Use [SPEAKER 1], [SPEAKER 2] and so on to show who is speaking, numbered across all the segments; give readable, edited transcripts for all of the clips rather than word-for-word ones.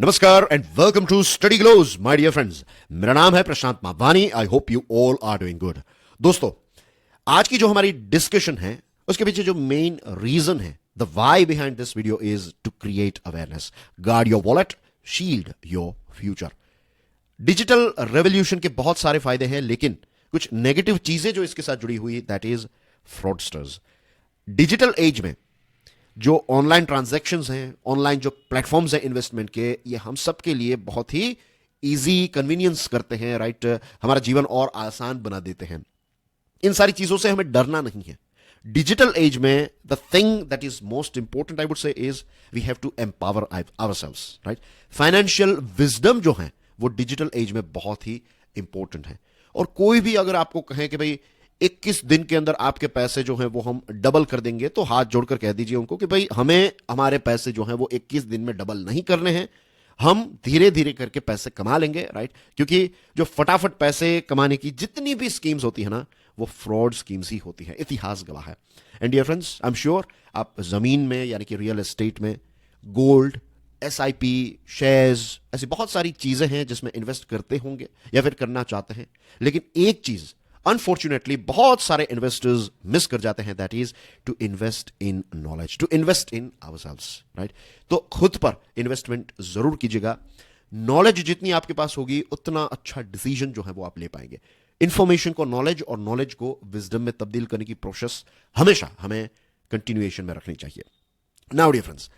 [SPEAKER 1] नमस्कार and welcome to Study Glows my dear friends. मेरा नाम है Prashant Mawani. I hope you all are doing good. दोस्तों, आज की जो हमारी डिस्कशन है उसके पीछे जो मेन रीजन है, the why behind this video is to create awareness, guard your wallet, shield your future. Digital revolution के बहुत सारे फायदे हैं, लेकिन कुछ नेगेटिव चीजें जो इसके साथ जुड़ी हुई, that is fraudsters. Digital age में जो ऑनलाइन ट्रांजैक्शंस हैं, ऑनलाइन जो प्लेटफॉर्म्स हैं इन्वेस्टमेंट के, ये हम सब के लिए बहुत ही इजी कन्वीनियंस करते हैं, राइट। हमारा जीवन और आसान बना देते हैं। इन सारी चीजों से हमें डरना नहीं है। डिजिटल एज में the thing that is most important I would say is we have to empower ourselves, right. Financial wisdom जो है वो डिजिटल एज में बहुत ही इंपॉर्टेंट है। और कोई भी अगर आपको कहे कि भाई 21 दिन के अंदर आपके पैसे जो हैं वो हम डबल कर देंगे, तो हाथ जोड़कर कह दीजिए उनको कि भाई हमें हमारे पैसे जो हैं वो 21 दिन में डबल नहीं करने हैं। हम धीरे धीरे करके पैसे कमा लेंगे, राइट। क्योंकि जो फटाफट पैसे कमाने की जितनी भी स्कीम्स होती है ना, वो फ्रॉड स्कीम्स ही होती है। इतिहास गवाह है। And dear friends, I am sure आप जमीन में यानी कि रियल एस्टेट में, गोल्ड, SIP, शेयर्स, ऐसी बहुत सारी चीजें हैं जिसमें इन्वेस्ट करते होंगे या फिर करना चाहते हैं। लेकिन एक चीज अनफॉर्चुनेटली बहुत सारे इन्वेस्टर्स मिस कर जाते हैं, that is to invest in knowledge, to invest in ourselves, right. तो खुद पर इन्वेस्टमेंट जरूर कीजिएगा। नॉलेज जितनी आपके पास होगी उतना अच्छा डिसीजन जो है वो आप ले पाएंगे। इंफॉर्मेशन को नॉलेज और नॉलेज को विजडम में तब्दील करने की प्रोसेस हमेशा हमें कंटिन्यूएशन में रखनी चाहिए। नाउ डियर फ्रेंड्स,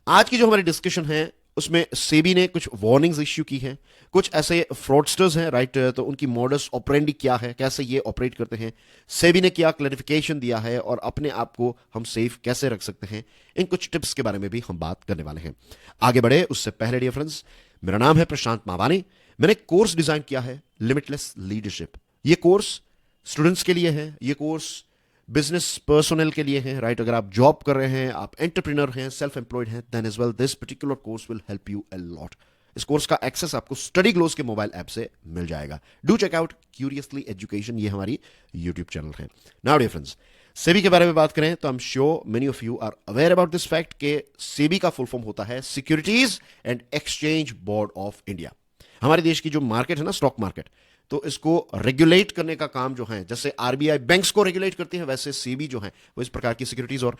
[SPEAKER 1] आज की जो हमारी डिस्कशन है उसमें सेबी ने कुछ वार्निंग्स इश्यू की हैं। कुछ ऐसे फ्रॉडस्टर्स हैं, राइट। तो उनकी मॉडस ऑपरेंडी क्या है, कैसे ये ऑपरेट करते हैं, सेबी ने क्या क्लैरिफिकेशन दिया है और अपने आप को हम सेफ कैसे रख सकते हैं, इन कुछ टिप्स के बारे में भी हम बात करने वाले हैं। आगे बढ़े उससे पहले डियर फ्रेंड्स, मेरा नाम है प्रशांत मावानी। मैंने एक कोर्स डिजाइन किया है, लिमिटलेस लीडरशिप। ये कोर्स स्टूडेंट्स के लिए है, ये कोर्स बिजनेस पर्सनल के लिए है, राइट। अगर आप जॉब कर रहे हैं, आप एंटरप्रेन्योर हैं, सेल्फ एम्प्लॉयड हैं, then as well this particular course will help you a lot. इस कोर्स का एक्सेस आपको स्टडी ग्लोज के मोबाइल ऐप से मिल जाएगा। Do check out curiously education, ये हमारी यूट्यूब चैनल है। नाउ डियर फ्रेंड्स, सेबी के बारे में बात करें तो I am sure many of you are aware about this fact के सेबी का फुल फॉर्म होता है securities and exchange board of India. हमारे देश की जो मार्केट है ना, स्टॉक मार्केट, तो इसको रेगुलेट करने का काम जो है, जैसे RBI बैंक्स को रेगुलेट करती है, वैसे सेबी जो है वो इस प्रकार की सिक्योरिटीज और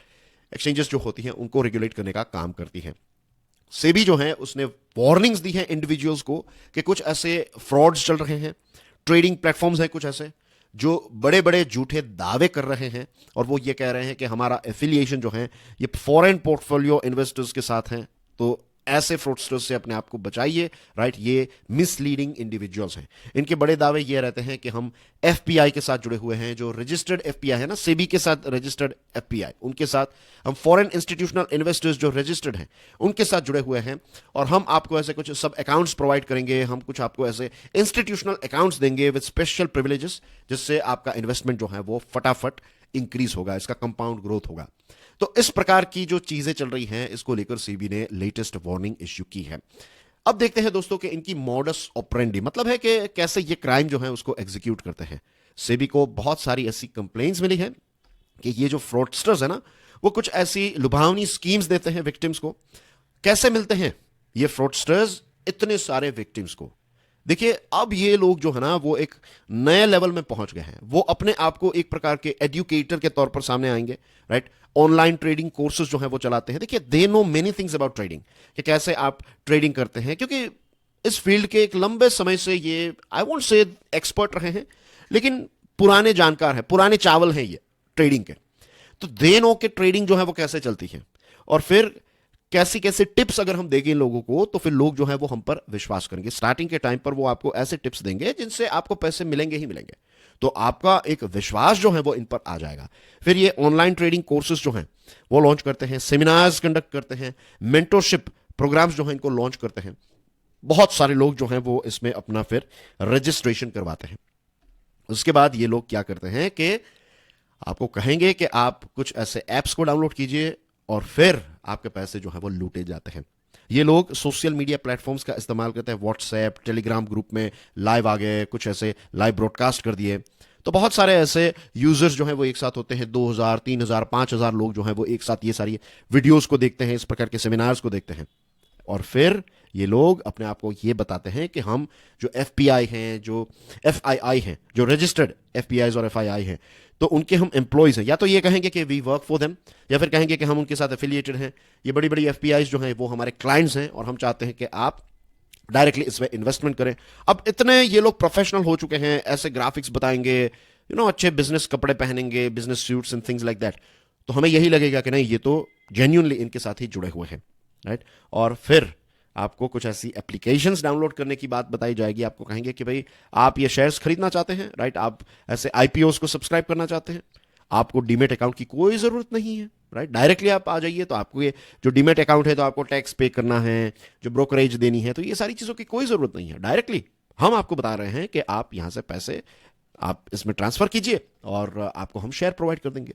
[SPEAKER 1] एक्सचेंजेस जो होती हैं उनको रेगुलेट करने का काम करती है। सेबी जो है उसने वार्निंग्स दी हैं इंडिविजुअल्स को कि कुछ ऐसे फ्रॉड्स चल रहे हैं, ट्रेडिंग प्लेटफॉर्म्स हैं कुछ ऐसे जो बड़े बड़े झूठे दावे कर रहे हैं और वो ये कह रहे हैं कि हमारा एफिलिएशन जो है ये फॉरेन पोर्टफोलियो इन्वेस्टर्स के साथ हैं। तो ऐसे फ्रॉडस्टर्स से अपने आप को बचाइए, राइट। ये मिसलीडिंग इंडिविजुअल्स हैं। इनके बड़े दावे ये रहते हैं कि हम FPI के साथ जुड़े हुए हैं, जो रजिस्टर्ड FPI है ना, सेबी के साथ रजिस्टर्ड FPI, उनके साथ हम फॉरेन इंस्टीट्यूशनल इन्वेस्टर्स जो रजिस्टर्ड हैं उनके साथ जुड़े हुए हैं और हम आपको ऐसे कुछ सब अकाउंट्स प्रोवाइड करेंगे, हम कुछ आपको ऐसे इंस्टीट्यूशनल अकाउंट्स देंगे विद स्पेशल प्रिविलेजेस, जिससे आपका इन्वेस्टमेंट जो है वो फटाफट इंक्रीज होगा, इसका कंपाउंड ग्रोथ होगा। तो इस प्रकार की जो चीजें चल रही हैं, इसको लेकर सेबी ने लेटेस्ट वार्निंग इश्यू की है। अब देखते हैं दोस्तों कि इनकी मॉडस ऑपरेंडी, मतलब है कि कैसे ये क्राइम जो है उसको एग्जीक्यूट करते हैं। सेबी को बहुत सारी ऐसी कंप्लेंट्स मिली है कि ये जो फ्रॉडस्टर्स है ना, वो कुछ ऐसी लुभावनी स्कीम्स देते हैं विक्टिम्स को। कैसे मिलते हैं ये फ्रॉडस्टर्स इतने सारे विक्टिम्स को? देखिए, अब ये लोग जो है ना वो एक नए लेवल में पहुंच गए हैं। वो अपने आप को एक प्रकार के एजुकेटर के तौर पर सामने आएंगे, राइट। ऑनलाइन ट्रेडिंग कोर्सेज जो है वो चलाते हैं। देखिए, they know many things about trading, कि कैसे आप ट्रेडिंग करते हैं, क्योंकि इस फील्ड के एक लंबे समय से ये आई वोंट से एक्सपर्ट रहे हैं, लेकिन पुराने जानकार हैं, पुराने चावल हैं ये ट्रेडिंग के। तो दे नो कि ट्रेडिंग जो है वो कैसे चलती है और फिर कैसी कैसे टिप्स अगर हम देंगे इन लोगों को तो फिर लोग जो है वो हम पर विश्वास करेंगे। स्टार्टिंग के टाइम पर वो आपको ऐसे टिप्स देंगे जिनसे आपको पैसे मिलेंगे ही मिलेंगे, तो आपका एक विश्वास जो है वो इन पर आ जाएगा। फिर ये ऑनलाइन ट्रेडिंग कोर्सेज जो हैं वो लॉन्च करते हैं, सेमिनार्स कंडक्ट करते हैं, मेंटरशिप प्रोग्राम्स जो हैं इनको लॉन्च करते हैं। बहुत सारे लोग जो हैं वो इसमें अपना फिर रजिस्ट्रेशन करवाते हैं। उसके बाद ये लोग क्या करते हैं कि आपको कहेंगे कि आप कुछ ऐसे ऐप्स को डाउनलोड कीजिए और फिर आपके पैसे जो है वो लूटे जाते हैं। ये लोग सोशल मीडिया प्लेटफॉर्म्स का इस्तेमाल करते हैं, व्हाट्सएप, टेलीग्राम ग्रुप में लाइव आ गए, कुछ ऐसे लाइव ब्रॉडकास्ट कर दिए। तो बहुत सारे ऐसे यूजर्स जो हैं वो एक साथ होते हैं, 2000, 3000, 5000 लोग जो हैं वो एक साथ ये सारी वीडियोस को देखते हैं, इस प्रकार के सेमिनार्स को देखते हैं और फिर ये लोग अपने आप को ये बताते हैं कि हम जो एफपीआई हैं, जो एफआईआई हैं, जो रजिस्टर्ड एफपीआईज और एफआईआई हैं, तो उनके हम एम्प्लॉयज हैं। या तो ये कहेंगे कि वी वर्क फॉर देम, या फिर कहेंगे कि हम उनके साथ एफिलिएटेड हैं। ये बड़ी बड़ी एफपीआईज जो हैं वो हमारे क्लाइंट्स हैं और हम चाहते हैं कि आप डायरेक्टली इसमें इन्वेस्टमेंट करें। अब इतने ये लोग प्रोफेशनल हो चुके हैं, ऐसे ग्राफिक्स बताएंगे, अच्छे बिजनेस कपड़े पहनेंगे, business suits and things like that, तो हमें यही लगेगा कि नहीं, ये तो जेन्युइनली इनके साथ ही जुड़े हुए हैं, राइट। और फिर आपको कुछ ऐसी एप्लीकेशंस डाउनलोड करने की बात बताई जाएगी। आपको कहेंगे कि भाई आप ये शेयर्स खरीदना चाहते हैं, राइट, आप ऐसे आईपीओस को सब्सक्राइब करना चाहते हैं, आपको डीमेट अकाउंट की कोई जरूरत नहीं है, राइट। डायरेक्टली आप आ जाइए, तो आपको ये जो डीमेट अकाउंट है तो आपको टैक्स पे करना है, जो ब्रोकरेज देनी है, तो ये सारी चीजों की कोई जरूरत नहीं है। डायरेक्टली हम आपको बता रहे हैं कि आप यहां से पैसे आप इसमें ट्रांसफर कीजिए और आपको हम शेयर प्रोवाइड कर देंगे।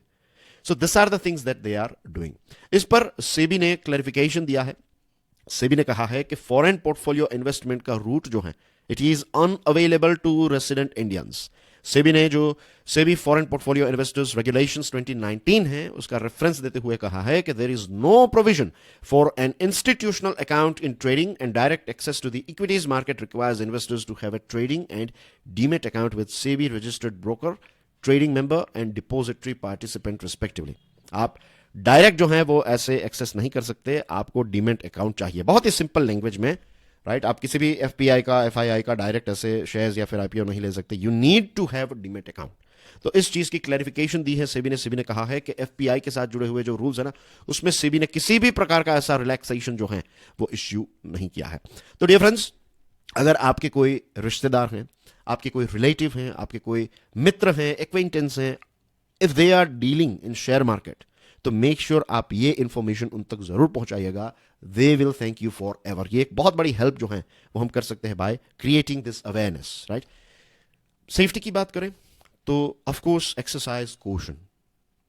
[SPEAKER 1] So this are the things that they are doing. इस पर सेबी ने क्लैरिफिकेशन दिया है। सेबी ने कहा है कि फॉरेन पोर्टफोलियो इन्वेस्टमेंट का रूट जो है it is unavailable to resident Indians. SEBI ने जो SEBI foreign portfolio investors regulations 2019 है उसका रेफरेंस देते हुए कहा है कि there is no provision for an institutional account in trading and direct access to the equities market requires investors to have a trading and demat account with SEBI registered broker, trading member and depository participant respectively. आप direct जो है वो ऐसे access नहीं कर सकते, आपको demat account चाहिए। बहुत ही सिंपल लैंग्वेज में, राइट, आप किसी भी एफपीआई का, एफआईआई का डायरेक्ट ऐसे शेयर्स या फिर आईपीओ नहीं ले सकते। You need to have demat account. तो इस चीज की क्लैरिफिकेशन दी है सेबी ने। सेबी ने कहा है कि एफपीआई के साथ जुड़े हुए जो रूल्स है ना, उसमें सेबी ने किसी भी प्रकार का ऐसा रिलैक्सेशन जो है वो इश्यू नहीं किया है। तो डियर फ्रेंड्स, अगर आपके कोई रिश्तेदार हैं, आपके कोई रिलेटिव हैं, आपके कोई मित्र हैं, एक्वेंटेंस हैं, if they are dealing in share market, तो मेक श्योर आप ये इंफॉर्मेशन उन तक जरूर पहुंचाइएगा। They will thank you forever. ये एक बहुत बड़ी हेल्प जो है वो हम कर सकते हैं by creating this awareness, right. Safety की बात करें तो of course exercise caution.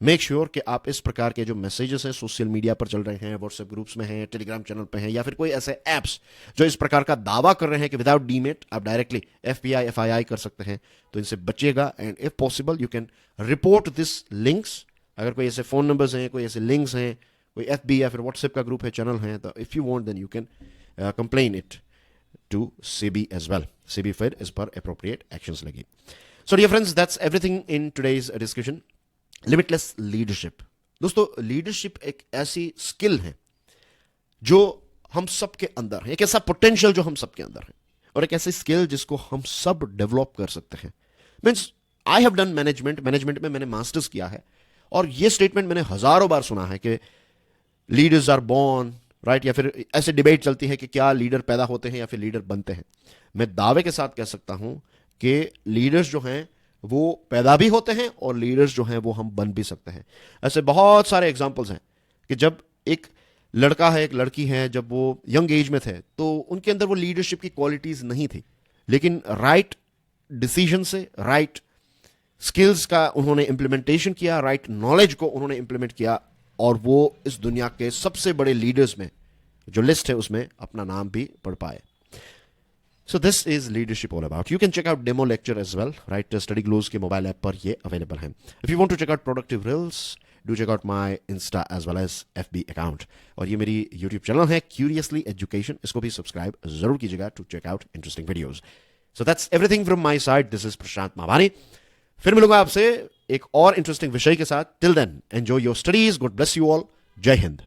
[SPEAKER 1] Make sure कि आप इस प्रकार के जो मैसेजेस हैं सोशल मीडिया पर चल रहे हैं, व्हाट्सएप ग्रुप्स में हैं, टेलीग्राम चैनल पे हैं, या फिर कोई ऐसे एप्स जो इस प्रकार का दावा कर रहे हैं कि विदाउट डीमेट आप डायरेक्टली एफपीआई एफआईआई कर सकते हैं, तो इनसे बचिएगा। And if possible you can report this links. अगर कोई ऐसे फोन नंबर्स हैं, कोई ऐसे लिंक्स हैं, कोई एफबी या फिर व्हाट्सएप का ग्रुप है, चैनल है, तो if you want then you can complain it to SEBI as well. SEBI फिर इस पर अप्रोप्रिएट एक्शंस लेगी। So dear friends, that's everything in today's discussion. Limitless leadership. दोस्तों, लीडरशिप एक ऐसी स्किल है जो हम सबके अंदर है, एक ऐसा पोटेंशियल जो हम सबके अंदर है, और एक ऐसी स्किल जिसको हम सब डेवलप कर सकते हैं। Means I have done management में मैंने मास्टर्स किया है, और ये स्टेटमेंट मैंने हजारों बार सुना है कि लीडर्स आर बॉर्न, राइट, या फिर ऐसे डिबेट चलती है कि क्या लीडर पैदा होते हैं या फिर लीडर बनते हैं। मैं दावे के साथ कह सकता हूं कि लीडर्स जो हैं वो पैदा भी होते हैं और लीडर्स जो हैं वो हम बन भी सकते हैं। ऐसे बहुत सारे एग्जांपल्स हैं कि जब एक लड़का है, एक लड़की है, जब वो यंग एज में थे तो उनके अंदर वो लीडरशिप की क्वालिटीज नहीं थी, लेकिन राइट डिसीजन से, राइट स्किल्स का उन्होंने इंप्लीमेंटेशन किया, राइट नॉलेज को उन्होंने इंप्लीमेंट किया, और वो इस दुनिया के सबसे बड़े लीडर्स में जो लिस्ट है उसमें अपना नाम भी पढ़ पाए। So this is leadership all about. You can check out demo lecture as well, right? Study Glows के मोबाइल ऐप पर ये अवेलेबल है। If you want to check out productive reels, do check out my Insta as well as FB account. और ये मेरी YouTube channel है Curiously Education, इसको भी सब्सक्राइब जरूर कीजिएगा to check out interesting videos. So that's everything from my side. This is प्रशांत मावानी। फिर मिलूंगा आपसे एक और इंटरेस्टिंग विषय के साथ। Till then, enjoy your studies. God bless you all. जय हिंद।